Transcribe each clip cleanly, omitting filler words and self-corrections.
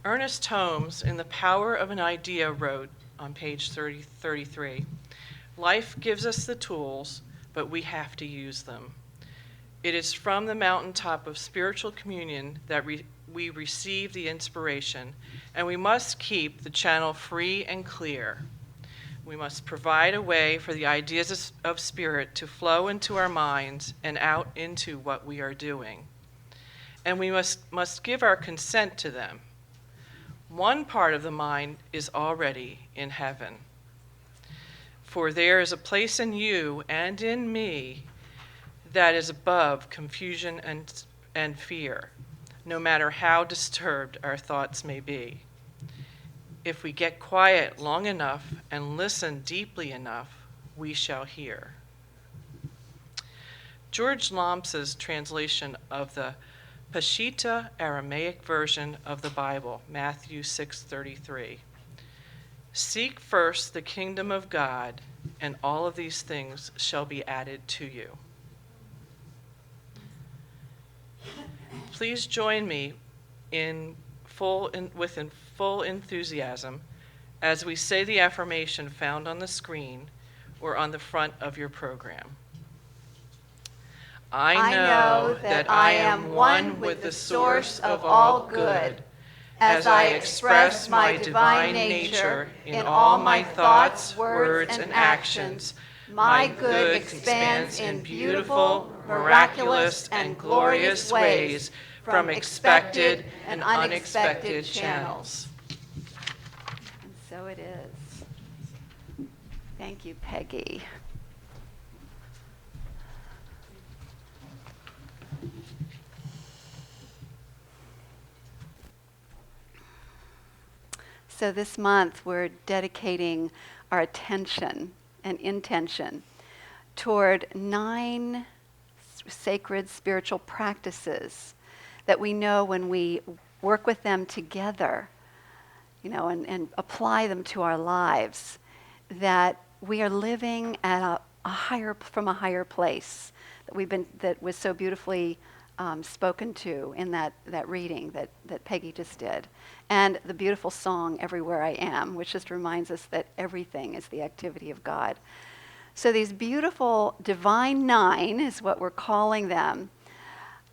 Ernest Holmes, in The Power of an Idea, wrote on page 33, "Life gives us the tools, but we have to use them. It is from the mountaintop of spiritual communion that we receive the inspiration, and we must keep the channel free and clear. We must provide a way for the ideas of spirit to flow into our minds and out into what we are doing. And we must give our consent to them. One part of the mind is already in heaven. For there is a place in you and in me that is above confusion and fear, no matter how disturbed our thoughts may be. If we get quiet long enough and listen deeply enough, we shall hear." George Loms's translation of the Peshitta Aramaic version of the Bible, Matthew 6:33. "Seek first the kingdom of God, and all of these things shall be added to you." Please join me with full enthusiasm as we say the affirmation found on the screen or on the front of your program. I know that I am one with the source of all good, as I express my divine nature in all my thoughts, words, and actions. My good expands in beautiful, miraculous, and glorious ways from expected and unexpected channels. And so it is. Thank you, Peggy. So this month we're dedicating our attention and intention toward 9 sacred spiritual practices that we know when we work with them together, and apply them to our lives, that we are living at from a higher place that was so beautifully spoken to in that reading that Peggy just did. And the beautiful song, "Everywhere I Am," which just reminds us that everything is the activity of God. So these beautiful divine 9, is what we're calling them,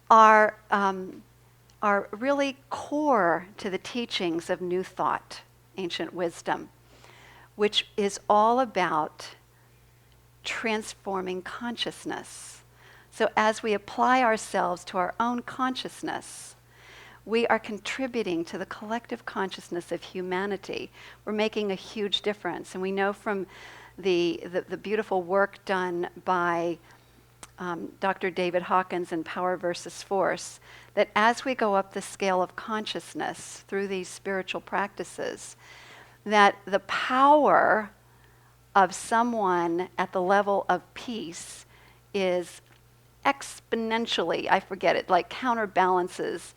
are really core to the teachings of New Thought, ancient wisdom, which is all about transforming consciousness. So as we apply ourselves to our own consciousness, we are contributing to the collective consciousness of humanity. We're making a huge difference. And we know from the beautiful work done by Dr. David Hawkins in Power versus Force, that as we go up the scale of consciousness through these spiritual practices, that the power of someone at the level of peace is exponentially, I forget it, like counterbalances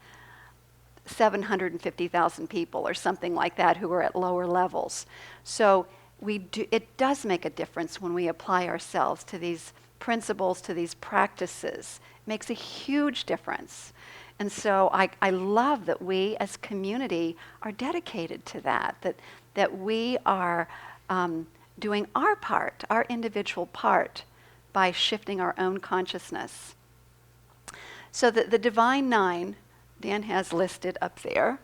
750,000 people or something like that who are at lower levels. So it does make a difference when we apply ourselves to these principles, to these practices. It makes a huge difference. And so I love that we as community are dedicated to that we are doing our part, our individual part, by shifting our own consciousness. So the Divine 9, Dan has listed up there: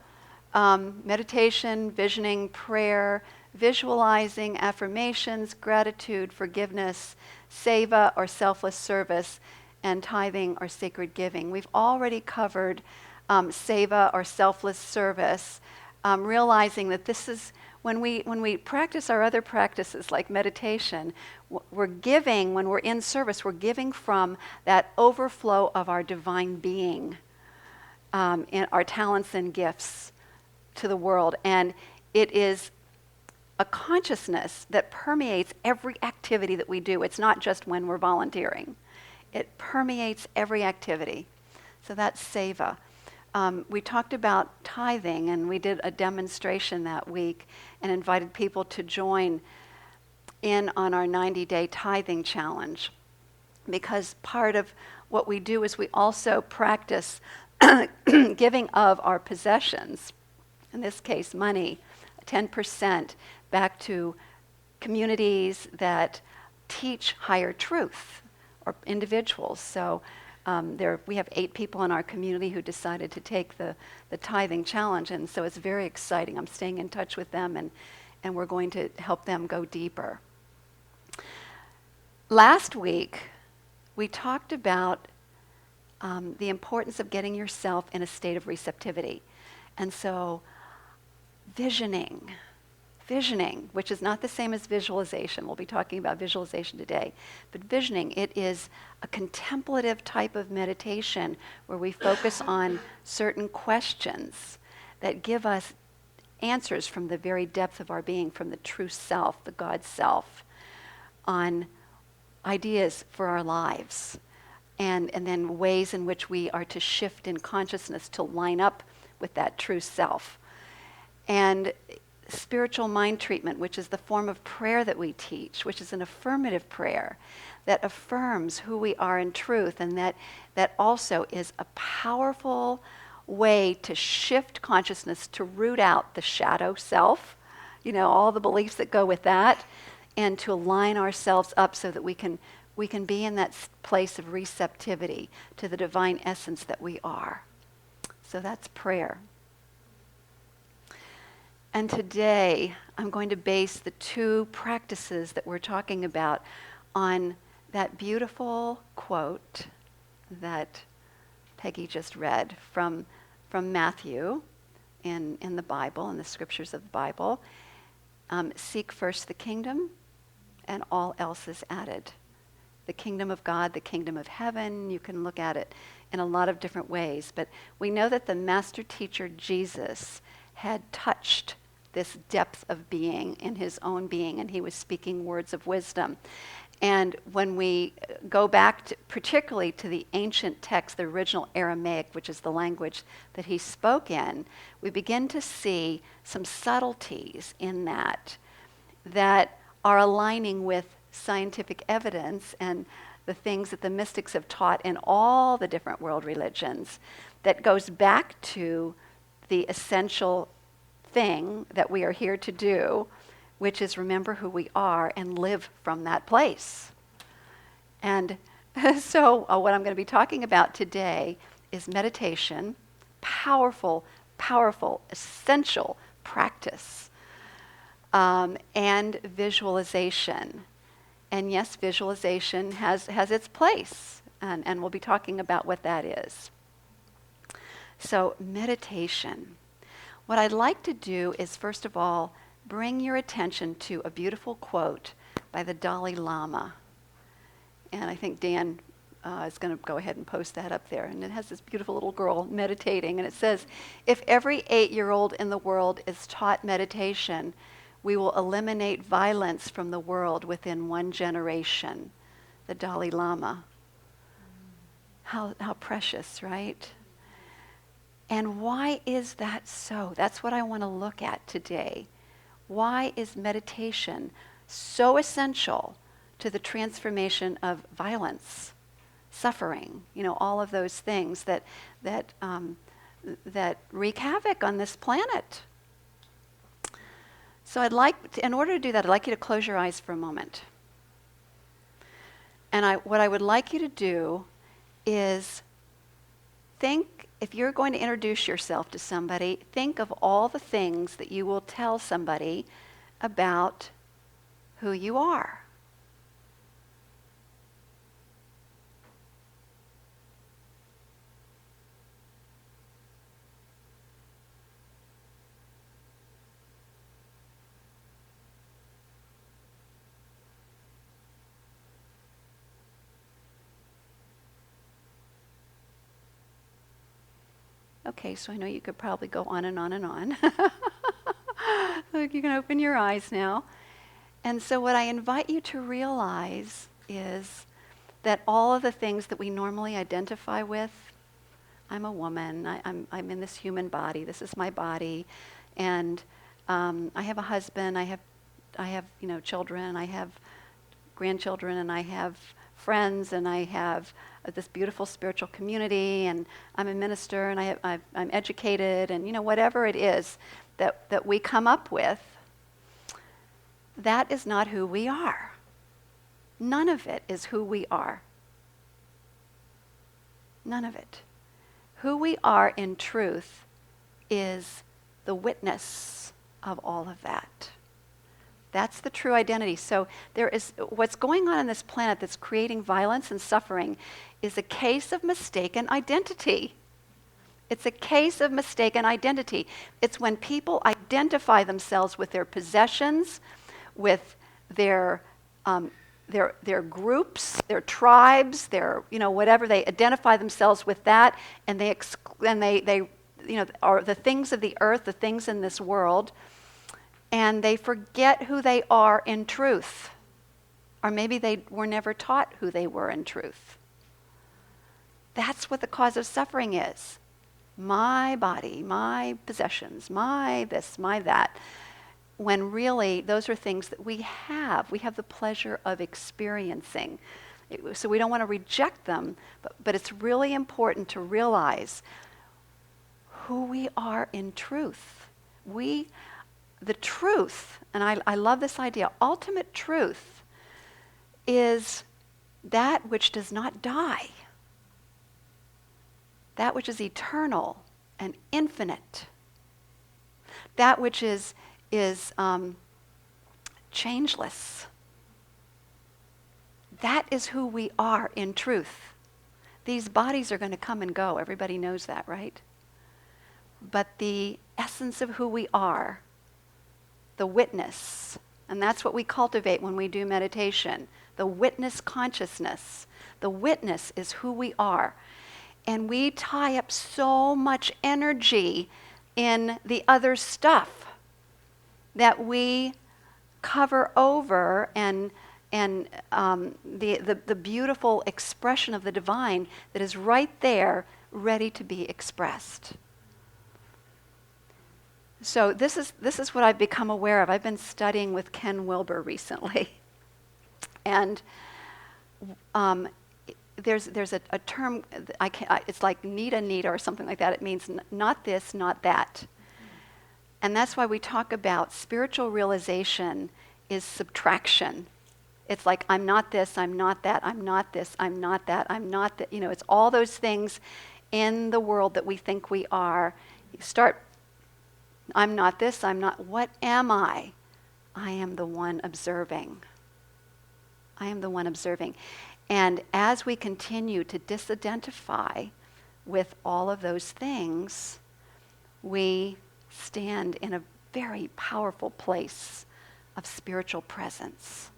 meditation, visioning, prayer, visualizing, affirmations, gratitude, forgiveness, seva or selfless service, and tithing or sacred giving. We've already covered seva or selfless service, realizing that this is when we practice our other practices like meditation, we're giving, when we're in service, we're giving from that overflow of our divine being, and our talents and gifts to the world. And it is a consciousness that permeates every activity that we do. It's not just when we're volunteering. It permeates every activity. So that's seva. We talked about tithing, and we did a demonstration that week and invited people to join in on our 90-day tithing challenge. Because part of what we do is we also practice giving of our possessions. in this case money, 10% back to communities that teach higher truth, or individuals. So we have 8 people in our community who decided to take the tithing challenge, and so it's very exciting. I'm staying in touch with them, and we're going to help them go deeper. Last week, we talked about the importance of getting yourself in a state of receptivity. And so visioning, which is not the same as visualization. We'll be talking about visualization today. But visioning, it is a contemplative type of meditation where we focus on certain questions that give us answers from the very depth of our being, from the true self, the God self, on ideas for our lives, and then ways in which we are to shift in consciousness to line up with that true self. And spiritual mind treatment, which is the form of prayer that we teach, which is an affirmative prayer that affirms who we are in truth, and that also is a powerful way to shift consciousness, to root out the shadow self, all the beliefs that go with that, and to align ourselves up so that we can be in that place of receptivity to the divine essence that we are. So that's prayer. And today, I'm going to base the 2 practices that we're talking about on that beautiful quote that Peggy just read from Matthew in the Bible, in the scriptures of the Bible. Seek first the kingdom, and all else is added. The kingdom of God, the kingdom of heaven, you can look at it in a lot of different ways. But we know that the master teacher, Jesus, had touched this depth of being in his own being, and he was speaking words of wisdom. And when we go back particularly to the ancient text, the original Aramaic, which is the language that he spoke in, we begin to see some subtleties in that are aligning with scientific evidence and the things that the mystics have taught in all the different world religions, that goes back to the essential thing that we are here to do, which is remember who we are and live from that place. And so what I'm going to be talking about today is meditation, powerful, essential practice, and visualization. And yes, visualization has its place, and we'll be talking about what that is. So meditation. What I'd like to do is, first of all, bring your attention to a beautiful quote by the Dalai Lama. And I think Dan is going to go ahead and post that up there. And it has this beautiful little girl meditating. And it says, if every 8-year-old in the world is taught meditation, we will eliminate violence from the world within 1 generation. The Dalai Lama. How precious, right? And why is that so? That's what I want to look at today. Why is meditation so essential to the transformation of violence, suffering, all of those things that wreak havoc on this planet? So in order to do that, I'd like you to close your eyes for a moment. And what I would like you to do is think, if you're going to introduce yourself to somebody, think of all the things that you will tell somebody about who you are. Okay, so I know you could probably go on and on and on. Look, you can open your eyes now. And so what I invite you to realize is that all of the things that we normally identify with, I'm a woman, I'm in this human body, this is my body, and I have a husband, I have children, I have grandchildren, and I have friends, and I have this beautiful spiritual community, and I'm a minister, and I'm educated, and whatever it is that we come up with, that is not who we are. None of it is who we are. None of it. Who we are in truth is the witness of all of that. That's the true identity. So there is what's going on this planet that's creating violence and suffering is a case of mistaken identity. It's a case of mistaken identity. It's when people identify themselves with their possessions, with their groups, their tribes, their whatever, they identify themselves with that, and they are the things of the earth, the things in this world, and they forget who they are in truth. Or maybe they were never taught who they were in truth. That's what the cause of suffering is. My body, my possessions, my this, my that. When really those are things that we have. We have the pleasure of experiencing. So we don't want to reject them, but it's really important to realize who we are in truth. The truth, and I love this idea, ultimate truth is that which does not die. That which is eternal and infinite. That which is changeless. That is who we are in truth. These bodies are going to come and go. Everybody knows that, right? But the essence of who we are, the witness, and that's what we cultivate when we do meditation, the witness consciousness. The witness is who we are. And we tie up so much energy in the other stuff that we cover over, and the beautiful expression of the divine that is right there, ready to be expressed. So this is what I've become aware of. I've been studying with Ken Wilber recently, and there's a term, it's like nita or something like that. It means not this, not that. And that's why we talk about spiritual realization is subtraction. It's like, I'm not this, I'm not that, I'm not this, I'm not that, I'm not that. It's all those things in the world that we think we are. You start, I'm not this, I'm not, what am I? I am the one observing. I am the one observing. And as we continue to disidentify with all of those things, we stand in a very powerful place of spiritual presence.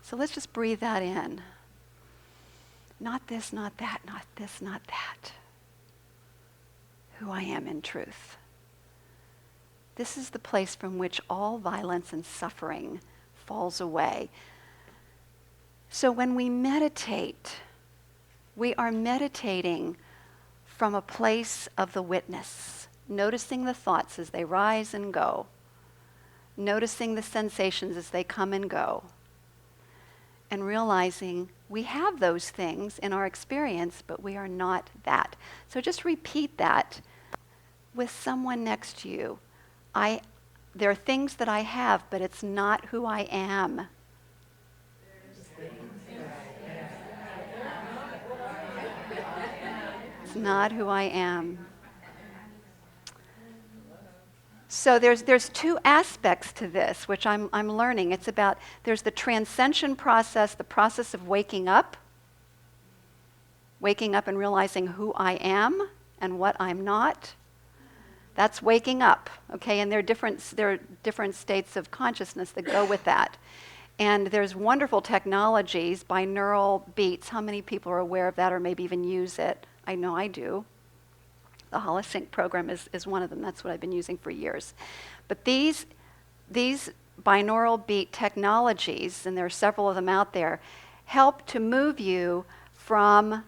So let's just breathe that in. Not this, not that, not this, not that. Who I am in truth. This is the place from which all violence and suffering falls away. So when we meditate, we are meditating from a place of the witness, noticing the thoughts as they rise and go, noticing the sensations as they come and go, and realizing we have those things in our experience, but we are not that. So just repeat that with someone next to you. There are things that I have, but it's not who I am. It's not who I am. So there's two aspects to this, which I'm learning. It's about, there's the transcension process, the process of waking up and realizing who I am and what I'm not. That's waking up, okay? And there are different states of consciousness that go with that. And there's wonderful technologies, binaural beats. How many people are aware of that or maybe even use it? I know I do. The Holosync program is one of them. That's what I've been using for years. But these binaural beat technologies, and there are several of them out there, help to move you from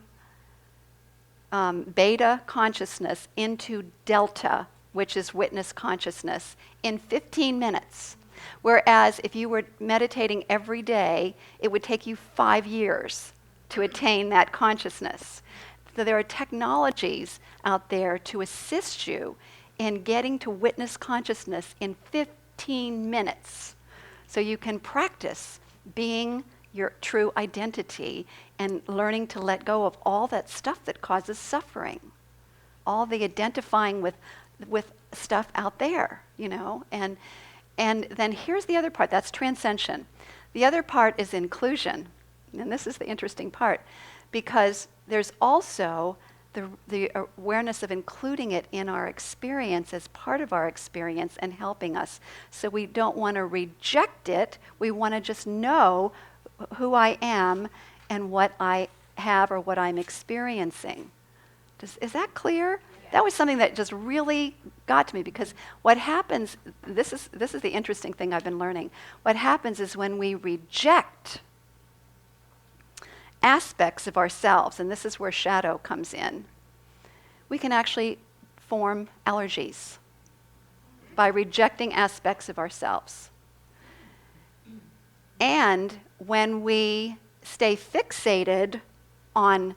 beta consciousness into delta, which is witness consciousness, in 15 minutes. Whereas if you were meditating every day, it would take you 5 years to attain that consciousness. there are technologies out there to assist you in getting to witness consciousness in 15 minutes. So you can practice being your true identity and learning to let go of all that stuff that causes suffering, all the identifying with stuff out there, you know. And then here's the other part, that's transcension. The other part is inclusion. And this is the interesting part, because there's also the awareness of including it in our experience as part of our experience and helping us. So we don't want to reject it. We want to just know who I am and what I have or what I'm experiencing. Is that clear? Yeah. That was something that just really got to me, because what happens, this is the interesting thing I've been learning. What happens is when we reject aspects of ourselves, and this is where shadow comes in, we can actually form allergies by rejecting aspects of ourselves. And when we stay fixated on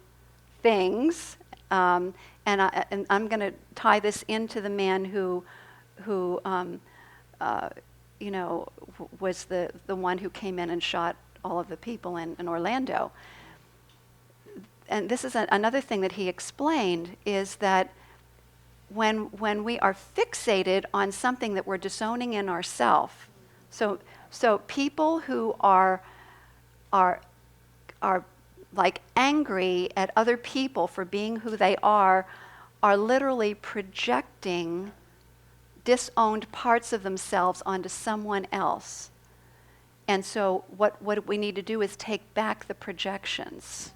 things, and I'm going to tie this into the man who was the one who came in and shot all of the people in Orlando. And this is another thing that he explained, is that when we are fixated on something that we're disowning in ourselves, so people who are like angry at other people for being who they are literally projecting disowned parts of themselves onto someone else. And so what we need to do is take back the projections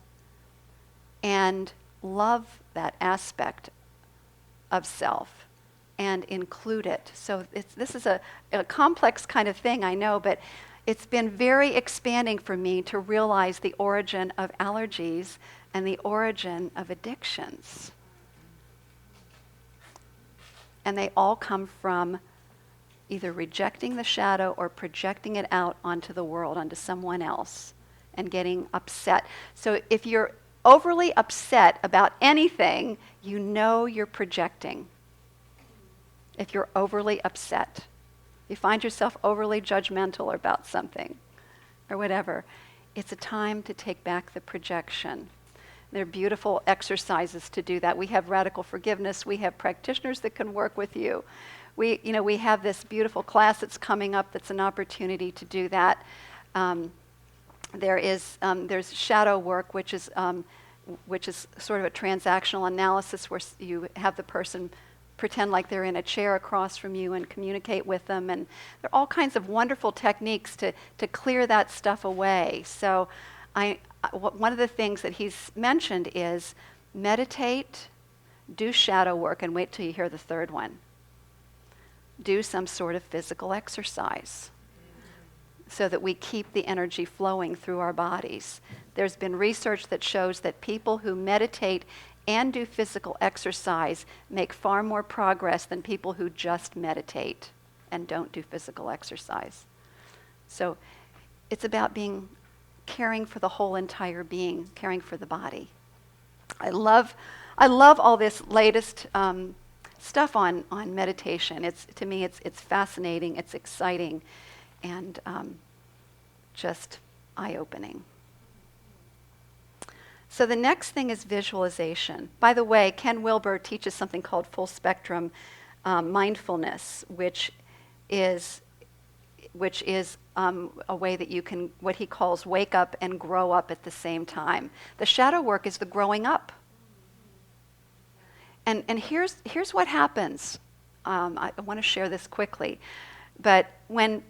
and love that aspect of self and include it. So this is a complex kind of thing, I know, but it's been very expanding for me to realize the origin of allergies and the origin of addictions. And they all come from either rejecting the shadow or projecting it out onto the world, onto someone else, and getting upset. So if you're overly upset about anything, you know you're projecting. If you're overly upset, you find yourself overly judgmental about something or whatever, it's a time to take back the projection. There are beautiful exercises to do that. We have radical forgiveness. We have practitioners that can work with you. We have this beautiful class that's coming up that's an opportunity to do that. There's shadow work, which is sort of a transactional analysis where you have the person pretend like they're in a chair across from you and communicate with them. And there are all kinds of wonderful techniques to clear that stuff away. So one of the things that he's mentioned is meditate, do shadow work, and wait till you hear the third one. Do some sort of physical exercise so that we keep the energy flowing through our bodies. There's been research that shows that people who meditate and do physical exercise make far more progress than people who just meditate and don't do physical exercise. So it's about caring for the whole entire being, caring for the body. I love all this latest stuff on meditation. To me, it's fascinating, it's exciting, and just eye-opening. So the next thing is visualization. By the way, Ken Wilber teaches something called full spectrum mindfulness, which is a way that you can, what he calls, wake up and grow up at the same time. The shadow work is the growing up. And here's what happens. I want to share this quickly. But when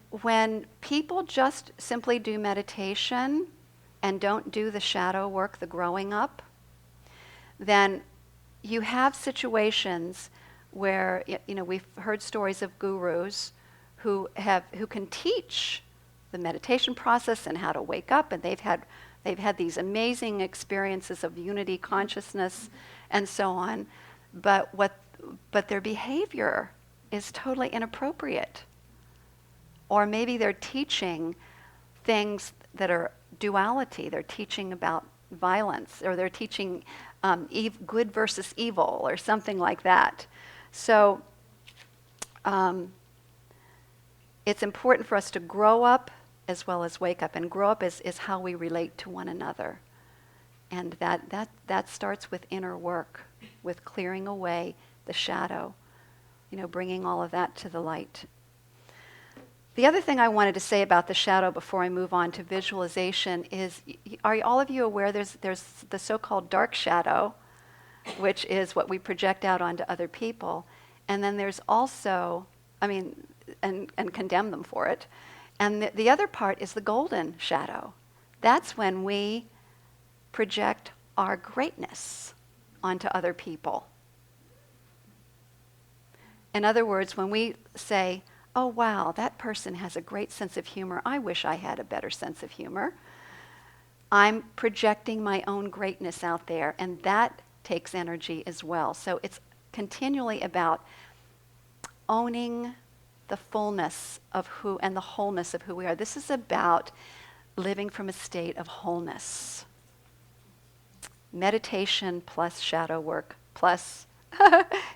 people just simply do meditation and don't do the shadow work, the growing up, then you have situations where, we've heard stories of gurus who can teach the meditation process and how to wake up, and they've had these amazing experiences of unity consciousness and so on, but their behavior is totally inappropriate. Or maybe they're teaching things that are duality. They're teaching about violence, or they're teaching good versus evil or something like that. So it's important for us to grow up as well as wake up. And grow up is how we relate to one another. And that starts with inner work, with clearing away the shadow, bringing all of that to the light. The other thing I wanted to say about the shadow before I move on to visualization is, are all of you aware there's the so-called dark shadow, which is what we project out onto other people. And then there's also, and condemn them for it. And the other part is the golden shadow. That's when we project our greatness onto other people. In other words, when we say, oh wow, that person has a great sense of humor, I wish I had a better sense of humor, I'm projecting my own greatness out there, and that takes energy as well. So it's continually about owning the fullness of who and the wholeness of who we are. This is about living from a state of wholeness. Meditation plus shadow work plus,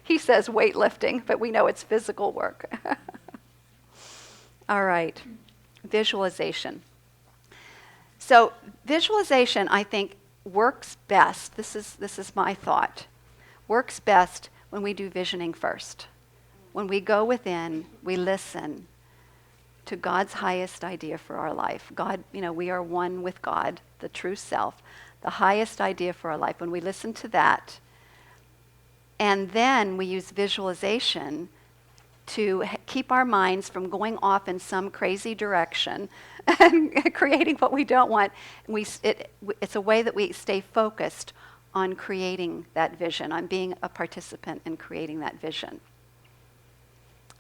he says weightlifting, but we know it's physical work. All right, visualization. So visualization, I think, works best, this is my thought, works best when we do visioning first. When we go within, we listen to God's highest idea for our life. God, we are one with God, the true self, the highest idea for our life. When we listen to that, and then we use visualization to keep our minds from going off in some crazy direction and creating what we don't want. It's a way that we stay focused on creating that vision, on being a participant in creating that vision.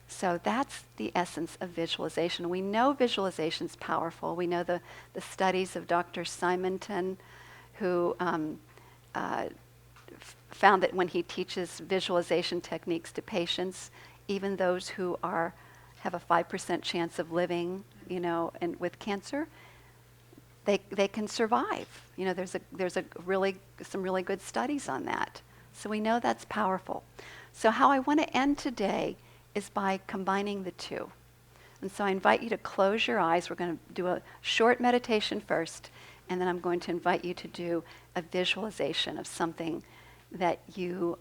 So that's the essence of visualization. We know visualization is powerful. We know the studies of Dr. Simonton, who found that when he teaches visualization techniques to patients, even those who have a 5% chance of living, and with cancer, they can survive. There's some really good studies on that. So we know that's powerful. So how I want to end today is by combining the two. And so I invite you to close your eyes. We're going to do a short meditation first, and then I'm going to invite you to do a visualization of something that you,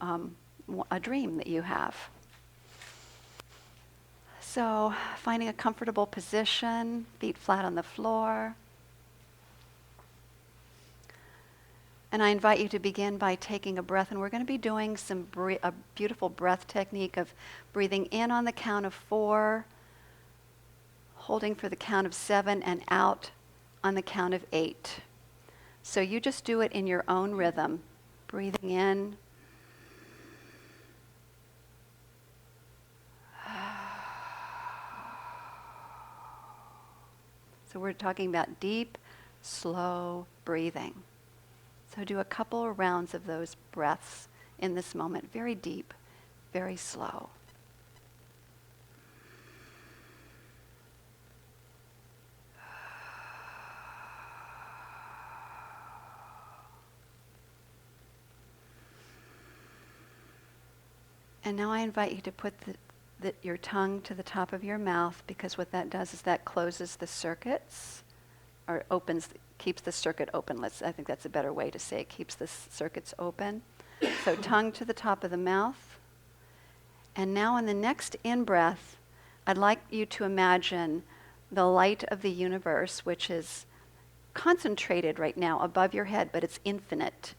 a dream that you have. So finding a comfortable position, feet flat on the floor. And I invite you to begin by taking a breath, and we're going to be doing a beautiful breath technique of breathing in on the count of 4, holding for the count of 7, and out on the count of 8. So you just do it in your own rhythm, breathing in. So we're talking about deep, slow breathing. So do a couple of rounds of those breaths in this moment, very deep, very slow. And now I invite you to put your tongue to the top of your mouth, because what that does is that closes the circuits, or keeps the circuit open. I think that's a better way to say it, keeps the circuits open. So tongue to the top of the mouth. And now on the next in-breath, I'd like you to imagine the light of the universe, which is concentrated right now above your head, but it's infinite.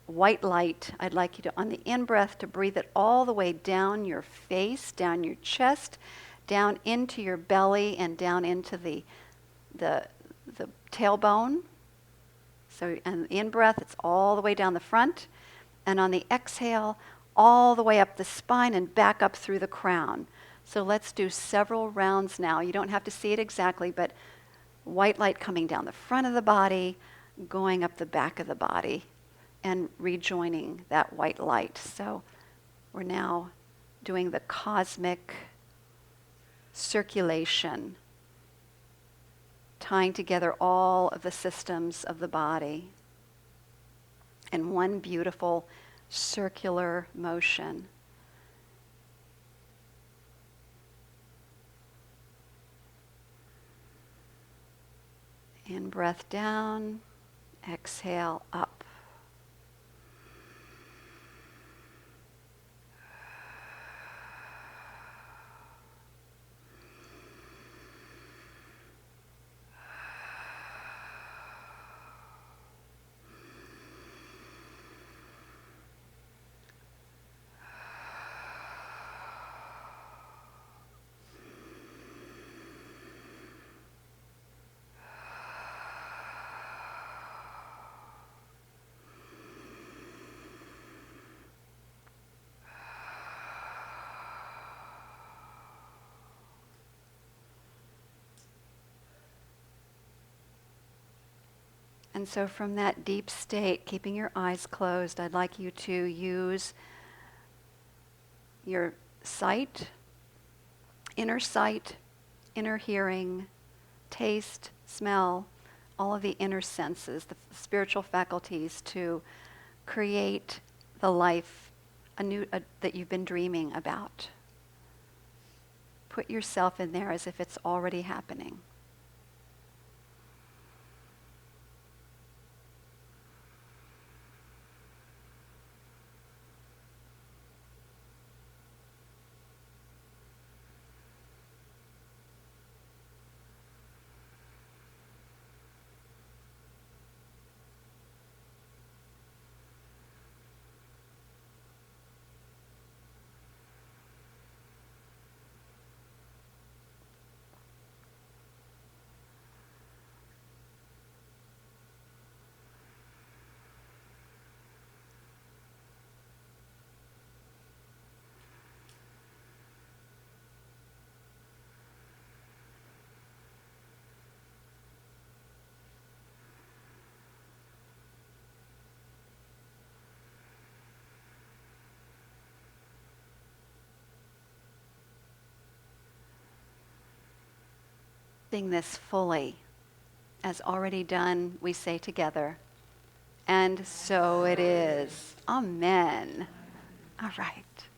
White light. I'd like you to, on the in-breath, to breathe it all the way down your face, down your chest, down into your belly, and down into the tailbone. So on the in-breath, it's all the way down the front. And on the exhale, all the way up the spine and back up through the crown. So let's do several rounds now. You don't have to see it exactly, but white light coming down the front of the body, going up the back of the body, and rejoining that white light. So we're now doing the cosmic circulation, tying together all of the systems of the body. in one beautiful circular motion. In breath down, exhale up. And so from that deep state, keeping your eyes closed, I'd like you to use your sight, inner hearing, taste, smell, all of the inner senses, the spiritual faculties to create the life that you've been dreaming about. Put yourself in there as if it's already happening. Sing this fully. As already done, we say together, and so it is. Amen. All right.